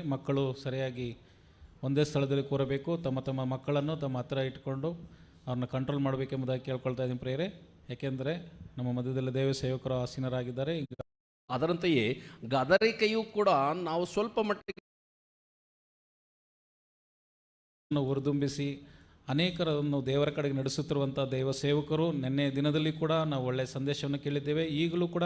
ಮಕ್ಕಳು ಸರಿಯಾಗಿ ಒಂದೇ ಸ್ಥಳದಲ್ಲಿ ಕೂರಬೇಕು, ತಮ್ಮ ತಮ್ಮ ಮಕ್ಕಳನ್ನು ತಮ್ಮ ಹತ್ತಿರ ಇಟ್ಕೊಂಡು ಅವ್ರನ್ನ ಕಂಟ್ರೋಲ್ ಮಾಡಬೇಕೆಂಬುದಾಗಿ ಕೇಳ್ಕೊಳ್ತಾ ಇದ್ದೀನಿ ಪ್ರಿಯರೇ. ಯಾಕೆಂದರೆ ನಮ್ಮ ಮಧ್ಯದಲ್ಲಿ ದೇವ ಸೇವಕರು ಆಸೀನರಾಗಿದ್ದಾರೆ. ಈಗ ಅದರಂತೆಯೇ ಗದರಿಕೆಯೂ ಕೂಡ ನಾವು ಸ್ವಲ್ಪ ಮಟ್ಟಿಗೆ ಹುರಿದುಂಬಿಸಿ ಅನೇಕರನ್ನು ದೇವರ ಕಡೆಗೆ ನಡೆಸುತ್ತಿರುವಂಥ ದೈವ ಸೇವಕರು. ನಿನ್ನೆ ದಿನದಲ್ಲಿ ಕೂಡ ನಾವು ಒಳ್ಳೆಯ ಸಂದೇಶವನ್ನು ಕೇಳಿದ್ದೇವೆ. ಈಗಲೂ ಕೂಡ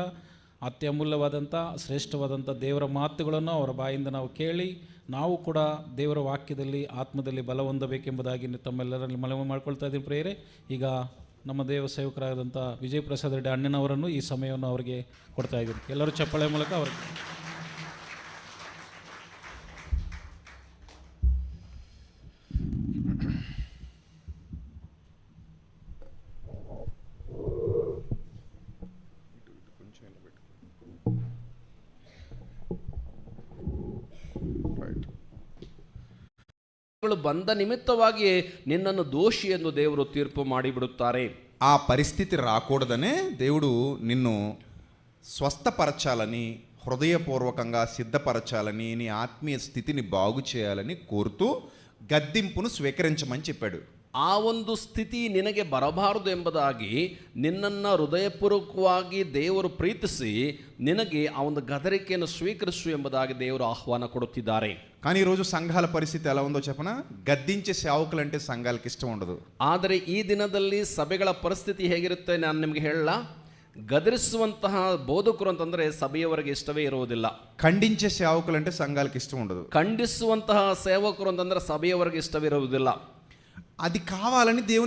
ಅತ್ಯಮೂಲ್ಯವಾದಂಥ ಶ್ರೇಷ್ಠವಾದಂಥ ದೇವರ ಮಾತುಗಳನ್ನು ಅವರ ಬಾಯಿಂದ ನಾವು ಕೇಳಿ ನಾವು ಕೂಡ ದೇವರ ವಾಕ್ಯದಲ್ಲಿ ಆತ್ಮದಲ್ಲಿ ಬಲ ಹೊಂದಬೇಕೆಂಬುದಾಗಿ ತಮ್ಮೆಲ್ಲರಲ್ಲಿ ಮನವಿ ಮಾಡ್ಕೊಳ್ತಾ ಇದ್ದೀನಿ ಪ್ರಿಯರೇ. ಈಗ ನಮ್ಮ ದೇವ ಸೇವಕರಾದಂಥ ವಿಜಯ ಪ್ರಸಾದ್ ರೆಡ್ಡಿ ಅಣ್ಣನವರನ್ನು ಈ ಸಮಯವನ್ನು ಅವರಿಗೆ ಕೊಡ್ತಾ ಇದ್ದೀನಿ. ಎಲ್ಲರೂ ಚಪ್ಪಾಳೆ ಮೂಲಕ ಅವ್ರಿಗೆ ಬಂದ నిమిత్తವಾಗಿ నిన్నను దోషి ಎಂದು ದೇವರು ತೀರ್ಪು ಮಾಡಿಬಿಡುತ್ತಾರೆ. ఆ పరిస్థితి రాకూడదనే దేవుడు నిన్ను స్వస్థపరచాలని, హృదయపూర్వకంగా సిద్ధపరచాలని, నీ ఆత్మీయ స్థితిని బాగు చేయాలని కోరుతూ గద్దింపును స్వీకరించమని చెప్పాడు. ಆ ಒಂದು ಸ್ಥಿತಿ ನಿನಗೆ ಬರಬಾರದು ಎಂಬುದಾಗಿ ನಿನ್ನನ್ನು ಹೃದಯಪೂರ್ವಕವಾಗಿ ದೇವರು ಪ್ರೀತಿಸಿ ನಿನಗೆ ಆ ಒಂದು ಗದರಿಕೆಯನ್ನು ಸ್ವೀಕರಿಸು ಎಂಬುದಾಗಿ ದೇವರು ಆಹ್ವಾನ ಕೊಡುತ್ತಿದ್ದಾರೆ. కానీ ఈరోజు సంఘాల పరిస్థితి ఎలా ఉందో చెప్పనా? గద్దించే సేవకులు అంటే సంఘాలకు ఇష్టం ఉండదు. ಆದರೆ ಈ ದಿನದಲ್ಲಿ ಸಭೆಗಳ ಪರಿಸ್ಥಿತಿ ಹೇಗಿರುತ್ತೆ ನಾನು ನಿಮಗೆ ಹೇಳಲ್ಲ. ಗದರಿಸುವಂತಹ ಬೋಧಕರು ಅಂತಂದ್ರೆ ಸಭೆಯವರಿಗೆ ಇಷ್ಟವೇ ಇರುವುದಿಲ್ಲ. ఖండించే సేవకులు అంటే సంఘాలకు ఇష్టం ఉండదు. ಖಂಡಿಸುವಂತಹ ಸೇವಕರು ಅಂತಂದ್ರೆ ಸಭೆಯವರಿಗೆ ಇಷ್ಟವಿರುವುದಿಲ್ಲ. అది కావాలని దేవుని